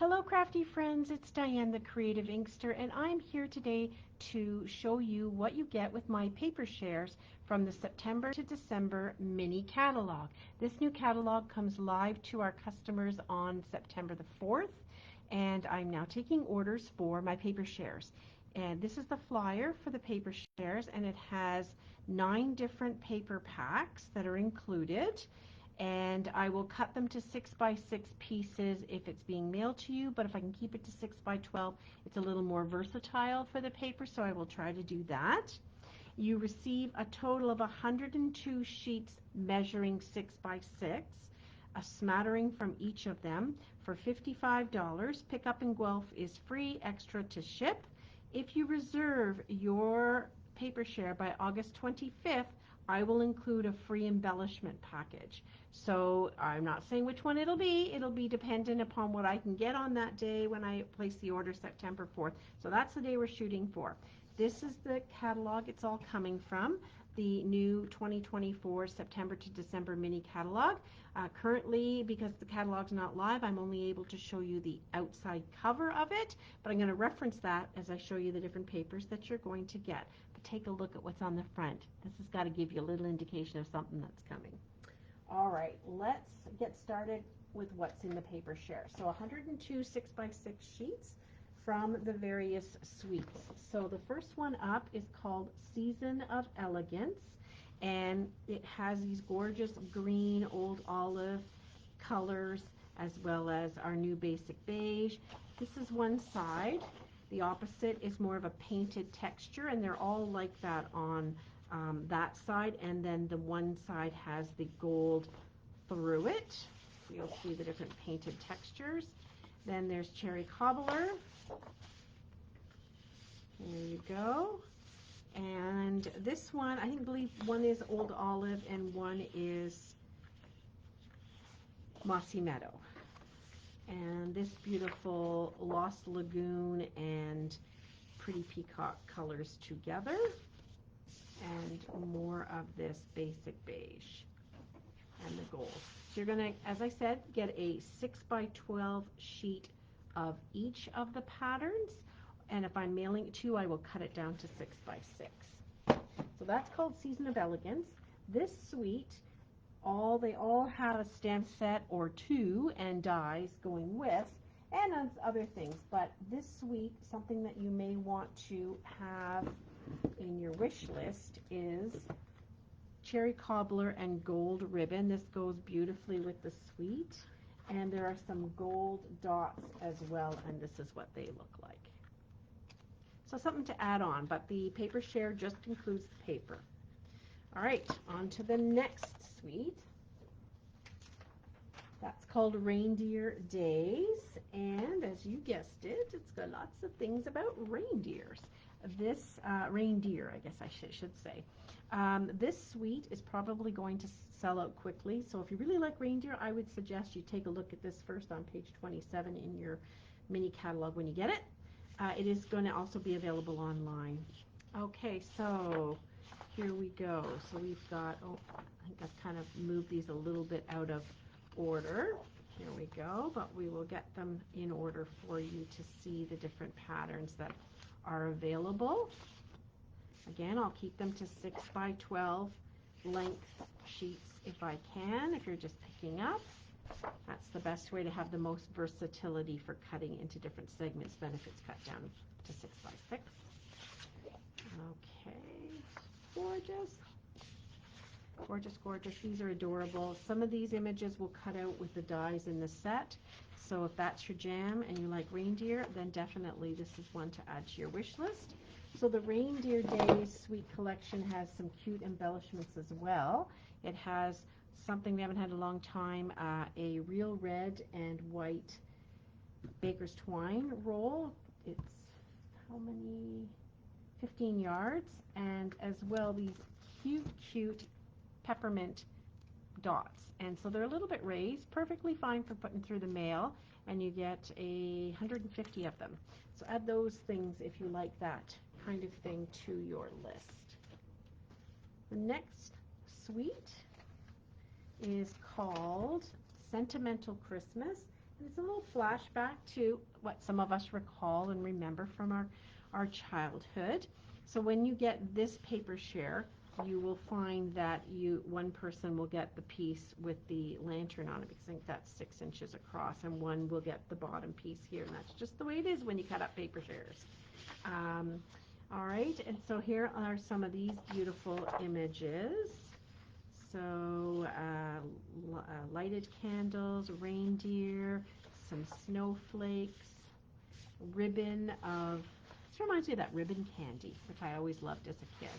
Hello crafty friends, it's Diane the Creative Inkster, and I'm here today to show you what you get with my paper shares from the September to December mini catalog. This new catalog comes live to our customers on September the 4th, and I'm now taking orders for my paper shares. And this is the flyer for the paper shares, and it has 9 different paper packs that are included. And I will cut them to 6 by 6 pieces if it's being mailed to you, but if I can keep it to 6 by 12, it's a little more versatile for the paper, so I will try to do that. You receive a total of 102 sheets measuring 6 by 6, a smattering from each of them for $55. Pickup in Guelph is free, extra to ship. If you reserve your paper share by August 25th, I will include a free embellishment package. So I'm not saying which one it'll be. It'll be dependent upon what I can get on that day when I place the order September 4th. So that's the day we're shooting for. This is the catalog it's all coming from, the new 2024 September to December mini catalog. Currently, because the catalog's not live, I'm only able to show you the outside cover of it, but I'm going to reference that as I show you the different papers that you're going to get. But take a look at what's on the front. This has got to give you a little indication of something that's coming. All right, let's get started with what's in the paper share. So 102 6 by 6 sheets from the various suites. So the first one up is called Season of Elegance, and it has these gorgeous green, old olive colors, as well as our new basic beige. This is one side. The opposite is more of a painted texture, and they're all like that on that side, and then the one side has the gold through it. You'll see the different painted textures. Then there's Cherry Cobbler. There you go. And this one, I believe one is Old Olive and one is Mossy Meadow. And this beautiful Lost Lagoon and Pretty Peacock colors together. And more of this basic beige and the gold. So you're going to, as I said, get a 6 by 12 sheet of each of the patterns. And if I'm mailing it to you, I will cut it down to 6 by 6. So that's called Season of Elegance. This suite, they all have a stamp set or two and dies going with, and other things. But this suite, something that you may want to have in your wish list is Cherry Cobbler and Gold Ribbon. This goes beautifully with the suite. And there are some gold dots as well, and this is what they look like. So something to add on, but the paper share just includes the paper. All right, on to the next suite. That's called Reindeer Days, and as you guessed it, it's got lots of things about reindeers. This reindeer, I guess I should say. This suite is probably going to sell out quickly, so if you really like reindeer, I would suggest you take a look at this first on page 27 in your mini catalog when you get it. It is going to also be available online. Okay, so here we go. So we've got, I think I've kind of moved these a little bit out of order. Here we go, but we will get them in order for you to see the different patterns that are available. Again, I'll keep them to 6 by 12 length sheets if I can, if you're just picking up. That's the best way to have the most versatility for cutting into different segments than if it's cut down to 6 by 6. Okay, gorgeous. Gorgeous, gorgeous. These are adorable. Some of these images will cut out with the dies in the set. So if that's your jam and you like reindeer, then definitely this is one to add to your wish list. So the Reindeer Days Suite Collection has some cute embellishments as well. It has something we haven't had in a long time, a real red and white baker's twine roll. It's how many? 15 yards. And as well, these cute, cute peppermint dots. And so they're a little bit raised, perfectly fine for putting through the mail, and you get 150 of them. So add those things if you like that kind of thing to your list. The next suite is called Sentimental Christmas, It's a little flashback to what some of us recall and remember from our childhood. So when you get this paper share, you will find that one person will get the piece with the lantern on it, because I think that's 6 inches across, and one will get the bottom piece here, and that's just the way it is when you cut up paper shares. All right, and so here are some of these beautiful images. So lighted candles, reindeer, some snowflakes, ribbon of, this reminds me of that ribbon candy, which I always loved as a kid.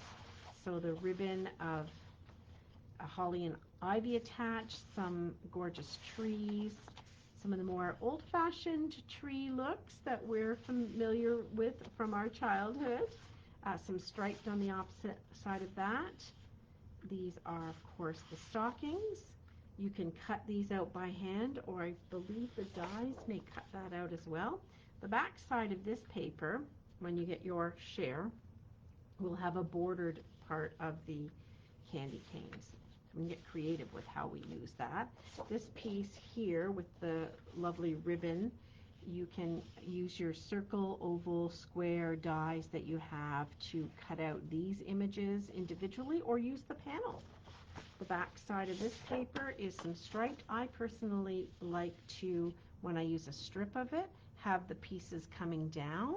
So the ribbon of holly and ivy attached, some gorgeous trees, some of the more old-fashioned tree looks that we're familiar with from our childhood, some striped on the opposite side of that. These are, of course, the stockings. You can cut these out by hand, or I believe the dies may cut that out as well. The back side of this paper, when you get your share, will have a bordered part of the candy canes. So we can get creative with how we use that. This piece here with the lovely ribbon, you can use your circle, oval, square dies that you have to cut out these images individually, or use the panel. The back side of this paper is some striped. I personally like to, when I use a strip of it, have the pieces coming down,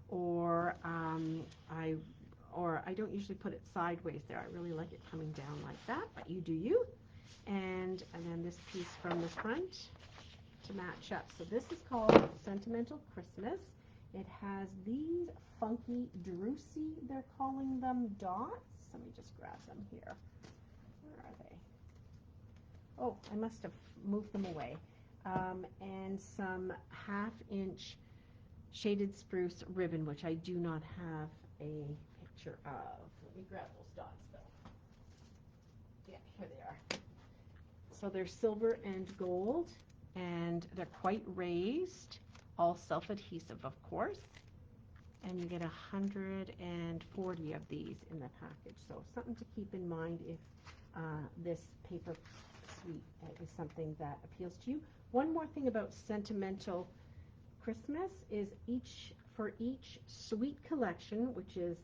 or I don't usually put it sideways there. I really like it coming down like that, but you do you. And then this piece from the front to match up. So this is called Sentimental Christmas. It has these funky drucy, they're calling them, dots. Let me just grab them here. Where are they? Oh, I must have moved them away. And some 1/2-inch shaded spruce ribbon, which I do not have a picture of. Let me grab those dots though. Yeah, here they are. So they're silver and gold, and they're quite raised, all self-adhesive, of course, and you get 140 of these in the package. So something to keep in mind if this paper suite is something that appeals to you. One more thing about Sentimental Christmas is for each suite collection, which is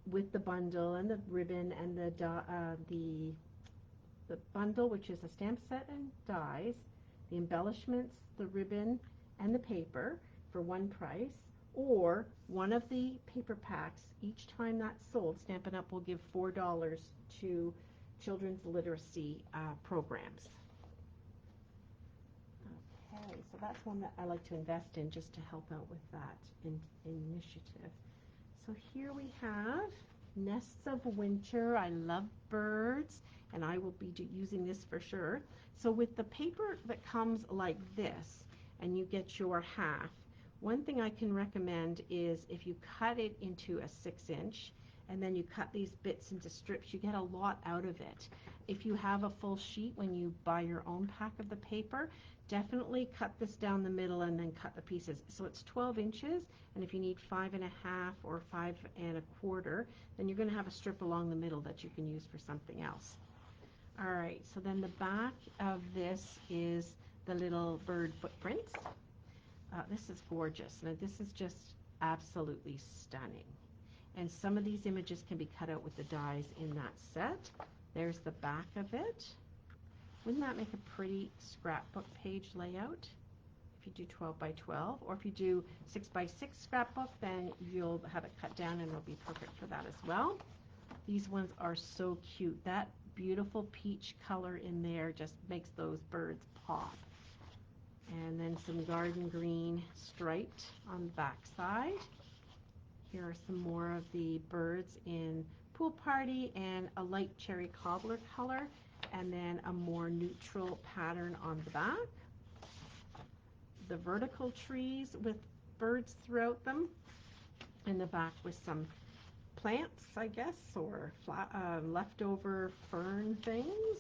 with the bundle and the ribbon and the bundle, which is a stamp set and dies, the embellishments, the ribbon, and the paper for one price, or one of the paper packs, each time that's sold, Stampin' Up! Will give $4 to children's literacy programs. Okay, so that's one that I like to invest in just to help out with that initiative. So here we have Nests of Winter. I love birds, and I will be using this for sure. So with the paper that comes like this, and you get your half, one thing I can recommend is if you cut it into a 6-inch, and then you cut these bits into strips, you get a lot out of it. If you have a full sheet when you buy your own pack of the paper, definitely cut this down the middle and then cut the pieces. So it's 12 inches, and if you need 5.5 or 5.25, then you're going to have a strip along the middle that you can use for something else. All right, so then the back of this is the little bird footprints. This is gorgeous. Now this is just absolutely stunning. And some of these images can be cut out with the dies in that set. There's the back of it. Wouldn't that make a pretty scrapbook page layout? If you do 12 by 12, or if you do 6 by 6 scrapbook, then you'll have it cut down and it'll be perfect for that as well. These ones are so cute. That beautiful peach color in there just makes those birds pop. And then some garden green striped on the back side. Here are some more of the birds in Pool Party and a light cherry cobbler color, and then a more neutral pattern on the back. The vertical trees with birds throughout them, in the back with some plants, I guess, or leftover fern things.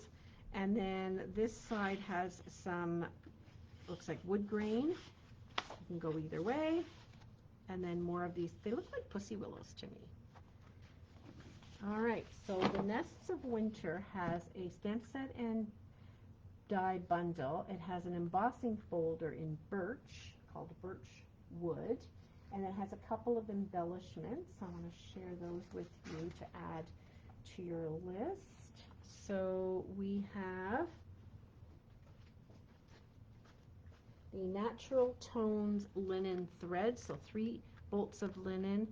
And then this side has some, looks like wood grain. You can go either way. And then more of these, they look like pussy willows to me. All right, so the Nests of Winter has a stamp set and die bundle. It has an embossing folder in birch, called birch wood, and it has a couple of embellishments. I want to share those with you to add to your list. So we have the Natural Tones linen thread, so 3 bolts of linen,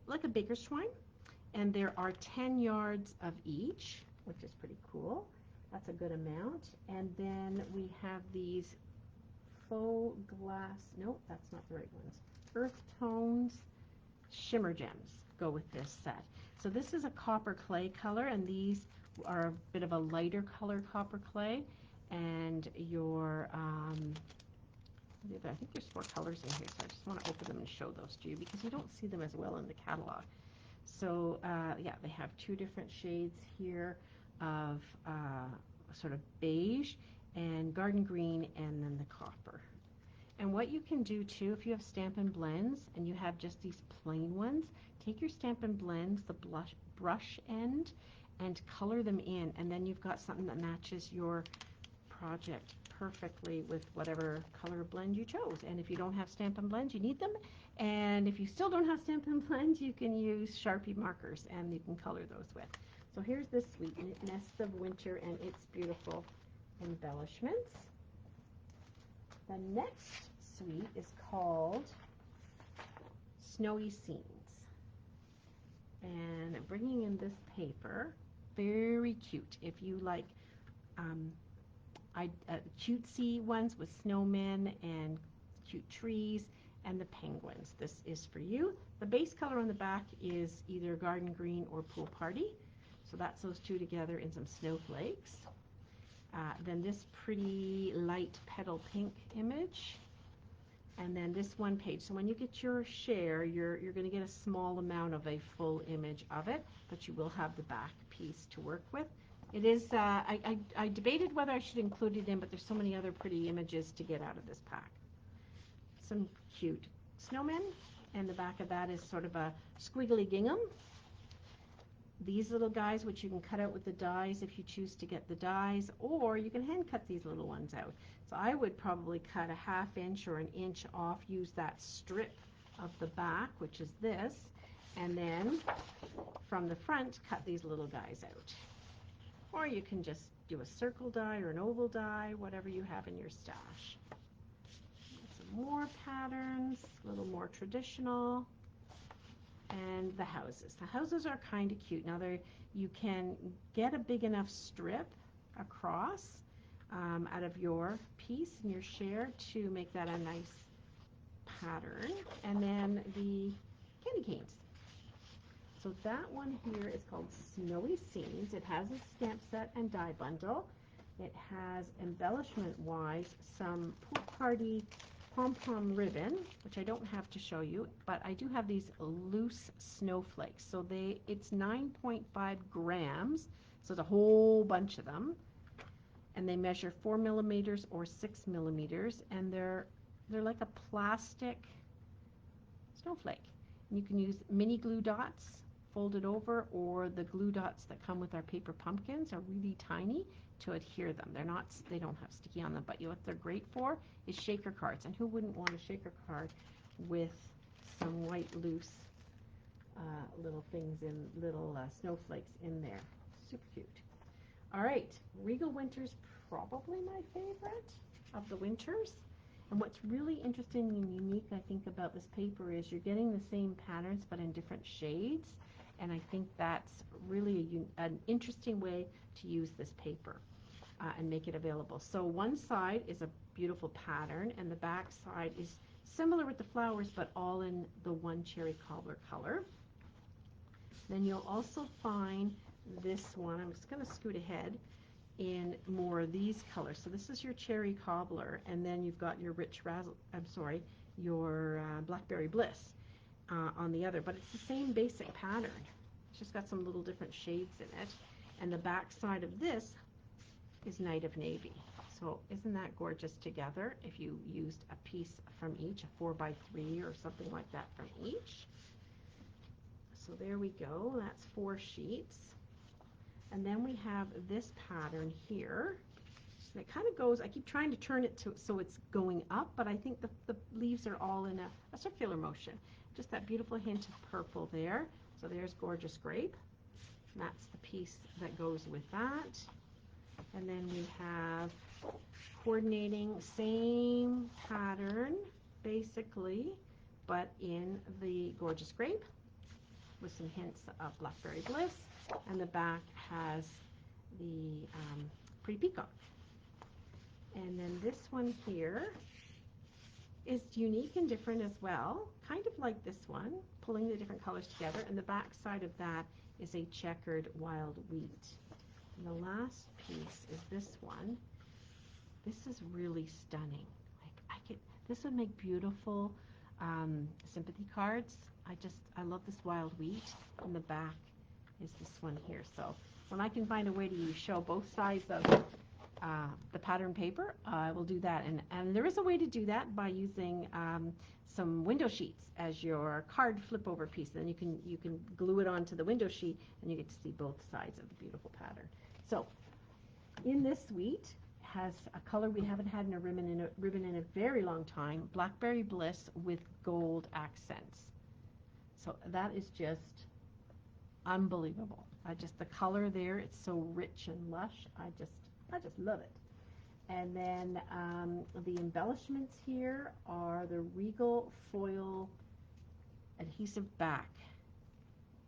like a baker's twine, and there are 10 yards of each, which is pretty cool. That's a good amount. And then we have these faux glass, nope, that's not the right ones, earth tones shimmer gems go with this set. So this is a copper clay color, and these are a bit of a lighter color copper clay, and your I think there's 4 colors in here, so I just want to open them and show those to you because you don't see them as well in the catalog. So yeah, they have 2 different shades here of sort of beige and garden green, and then the copper. And what you can do too, if you have Stampin' Blends and you have just these plain ones, take your Stampin' Blends, the brush end, and color them in, and then you've got something that matches your project perfectly with whatever color blend you chose. And if you don't have Stampin' Blends, you need them. And if you still don't have Stampin' Blends, you can use Sharpie markers and you can color those with. So here's this sweet Nest of Winter and its beautiful embellishments. The next suite is called Snowy Scenes. And bringing in this paper, very cute. If you like cutesy ones with snowmen and cute trees and the penguins, this is for you. The base color on the back is either garden green or pool party. So that's those 2 together in some snowflakes. Then this pretty light petal pink image, and then this 1 page. So when you get your share, you're going to get a small amount of a full image of it, but you will have the back piece to work with. It is, I debated whether I should include it in, but there's so many other pretty images to get out of this pack. Some cute snowmen, and the back of that is sort of a squiggly gingham. These little guys, which you can cut out with the dies if you choose to get the dies, or you can hand cut these little ones out. So I would probably cut a 1/2 inch or 1 inch off, use that strip of the back, which is this, and then from the front, cut these little guys out. Or you can just do a circle die or an oval die, whatever you have in your stash. Some more patterns, a little more traditional. And the houses. The houses are kind of cute. Now, you can get a big enough strip across out of your piece and your share to make that a nice pattern. And then the candy canes. So that one here is called Snowy Scenes. It has a stamp set and die bundle. It has embellishment-wise some pool party pom-pom ribbon, which I don't have to show you, but I do have these loose snowflakes. So it's 9.5 grams, so it's a whole bunch of them, and they measure 4 millimeters or 6 millimeters, and they're like a plastic snowflake. And you can use mini glue dots folded over, or the glue dots that come with our paper pumpkins are really tiny to adhere them. They don't have sticky on them, but what they're great for is shaker cards. And who wouldn't want a shaker card with some white loose little things in little snowflakes in there? Super cute. All right, Regal Winter's probably my favorite of the winters. And what's really interesting and unique, I think, about this paper is you're getting the same patterns but in different shades. And I think that's really an interesting way to use this paper and make it available. So one side is a beautiful pattern, and the back side is similar with the flowers, but all in the 1 cherry cobbler color. Then you'll also find this one, I'm just going to scoot ahead, in more of these colors. So this is your cherry cobbler, and then you've got your your blackberry bliss on the other, but it's the same basic pattern. It's just got some little different shades in it. And the back side of this is Night of Navy. So isn't that gorgeous together if you used a piece from each, a 4x3 or something like that from each. So there we go, that's 4 sheets. And then we have this pattern here, And it kind of goes, I keep trying to turn it so it's going up, but I think the leaves are all in a circular motion. Just that beautiful hint of purple there. So there's Gorgeous Grape. And that's the piece that goes with that. And then we have coordinating, same pattern basically, but in the Gorgeous Grape with some hints of Blackberry Bliss. And the back has the Pretty Peacock. And then this one here is unique and different as well, kind of like this one, pulling the different colors together. And the back side of that is a checkered wild wheat. And the last piece is this one. This is really stunning. Like this would make beautiful sympathy cards. I love this wild wheat. And the back is this one here. So when I can find a way to show both sides of the pattern paper, I will do that. And there is a way to do that by using some window sheets as your card flip over piece. Then you can glue it onto the window sheet and you get to see both sides of the beautiful pattern. So in this suite has a color we haven't had in a ribbon in a very long time, Blackberry Bliss with gold accents. So that is just unbelievable. The color there, it's so rich and lush. I just love it. And then the embellishments here are the Regal foil adhesive back.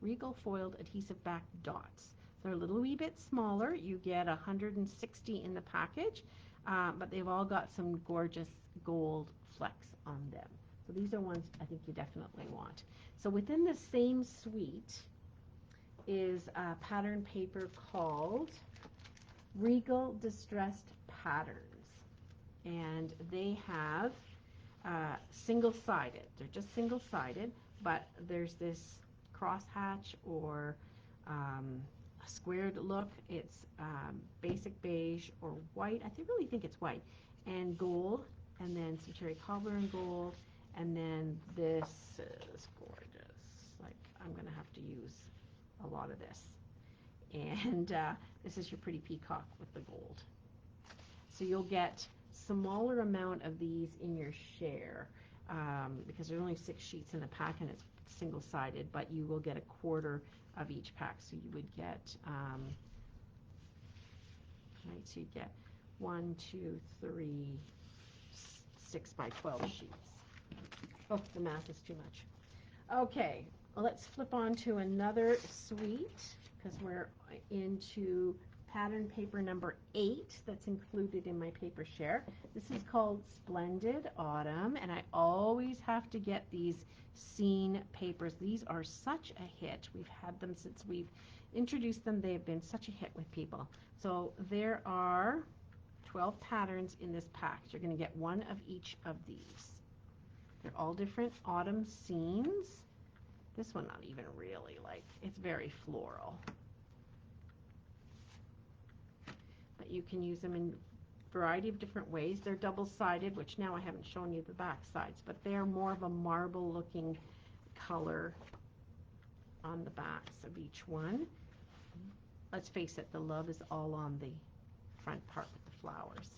Regal foiled adhesive back dots. They're a little wee bit smaller. You get 160 in the package, but they've all got some gorgeous gold flecks on them. So these are ones I think you definitely want. So within the same suite is a pattern paper called Regal Distressed Patterns, and they have single-sided. They're just single-sided, but there's this crosshatch or a squared look. It's basic beige or white. I really think it's white and gold, and then some cherry cobbler and gold, and then this is gorgeous. Like, I'm gonna have to use a lot of this. And this is your Pretty Peacock with the gold. So you'll get smaller amount of these in your share because there's only 6 sheets in the pack and it's single-sided, but you will get a quarter of each pack. So you would get, right, so you get 1, 2, 3, 6 by 12 sheets. Oh, the math is too much. Okay, well, let's flip on to another suite because we're into pattern paper number 8 that's included in my paper share. This is called Splendid Autumn, and I always have to get these scene papers. These are such a hit. We've had them since we've introduced them. They have been such a hit with people. So there are 12 patterns in this pack. You're going to get one of each of these. They're all different autumn scenes. This one not even really, like, it's very floral. But you can use them in a variety of different ways. They're double-sided, which now I haven't shown you the back sides, but they're more of a marble-looking color on the backs of each one. Let's face it, the love is all on the front part with the flowers.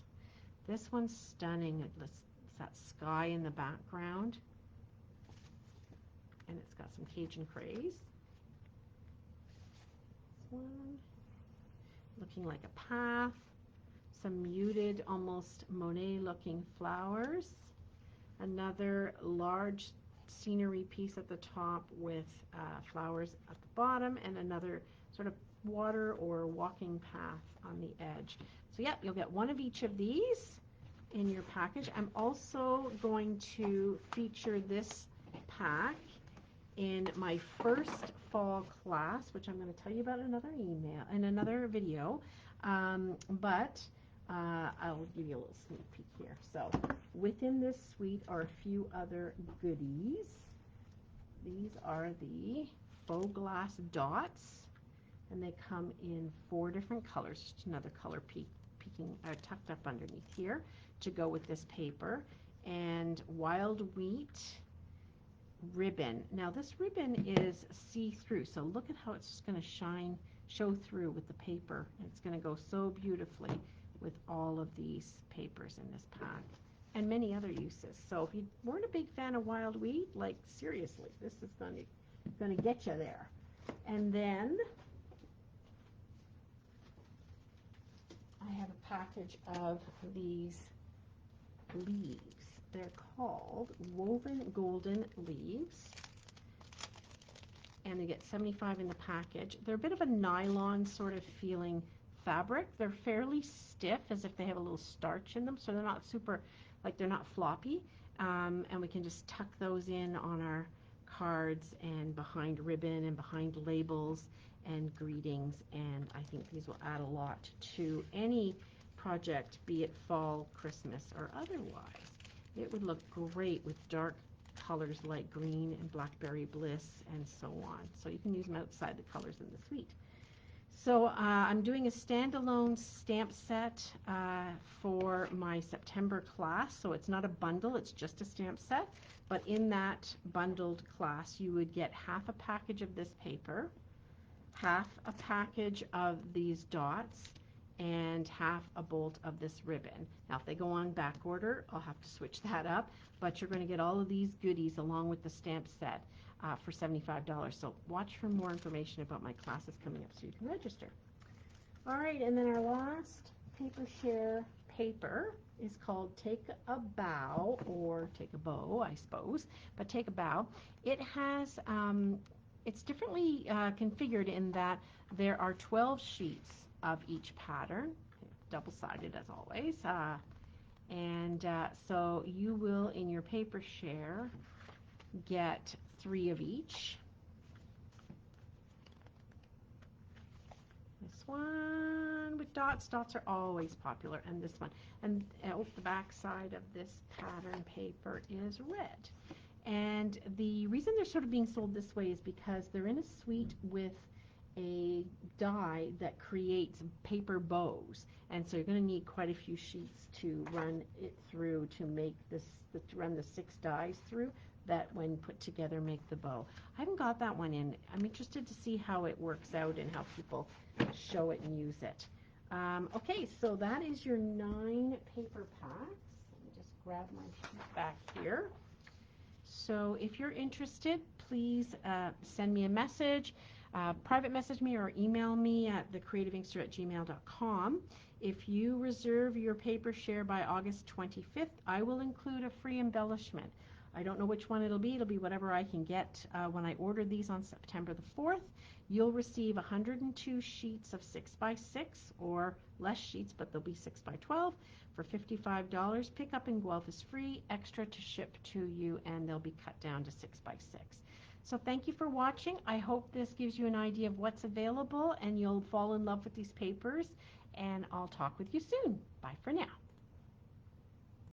This one's stunning. It's that sky in the background. And it's got some Cajun craze. This one, looking like a path. Some muted, almost Monet-looking flowers. Another large scenery piece at the top with flowers at the bottom, and another sort of water or walking path on the edge. So yeah, you'll get one of each of these in your package. I'm also going to feature this pack in my first fall class, which I'm going to tell you about in another video, but I'll give you a little sneak peek here. So within this suite are a few other goodies. These are the faux glass dots, and they come in 4 different colors. Just another color peeking tucked up underneath here to go with this paper. And wild wheat ribbon. Now this ribbon is see-through, so look at how it's just going to show through with the paper. It's going to go so beautifully with all of these papers in this pack and many other uses. So if you weren't a big fan of wild wheat, like seriously, this is going to get you there. And then I have a package of these leaves. They're called Woven Golden Leaves, and they get 75 in the package. They're a bit of a nylon sort of feeling fabric. They're fairly stiff, as if they have a little starch in them, so they're not super, like they're not floppy. And we can just tuck those in on our cards and behind ribbon and behind labels and greetings, and I think these will add a lot to any project, be it fall, Christmas, or otherwise. It would look great with dark colors like green and blackberry bliss and so on. So you can use them outside the colors in the suite. So I'm doing a standalone stamp set for my September class. So it's not a bundle, it's just a stamp set. But in that bundled class, you would get half a package of this paper, half a package of these dots, and half a bolt of this ribbon. Now if they go on back order, I'll have to switch that up, but you're going to get all of these goodies along with the stamp set for $75. So watch for more information about my classes coming up so you can register. All right, and then our last paper share paper is called Take a Bow, or Take a Bow, I suppose, but Take a Bow. It has, it's differently configured in that there are 12 sheets of each pattern, double-sided as always, so you will, in your paper share, get 3 of each. This one with dots. Dots are always popular, and this one. And the back side of this pattern paper is red. And the reason they're sort of being sold this way is because they're in a suite with a die that creates paper bows, and so you're going to need quite a few sheets to run it through to make this, to run the 6 dies through that when put together make the bow. I haven't got that one in. I'm interested to see how it works out and how people show it and use it. Okay, so that is your 9 paper packs. Let me just grab my sheet back here. So if you're interested, please send me a message, private message me, or email me at thecreativeinkster@gmail.com. If you reserve your paper share by August 25th, I will include a free embellishment. I don't know which one it'll be. It'll be whatever I can get when I order these on September the 4th. You'll receive 102 sheets of 6x6, or less sheets, but they'll be 6x12 for $55. Pickup in Guelph is free, extra to ship to you, and they'll be cut down to 6x6. So thank you for watching. I hope this gives you an idea of what's available, and you'll fall in love with these papers, and I'll talk with you soon. Bye for now.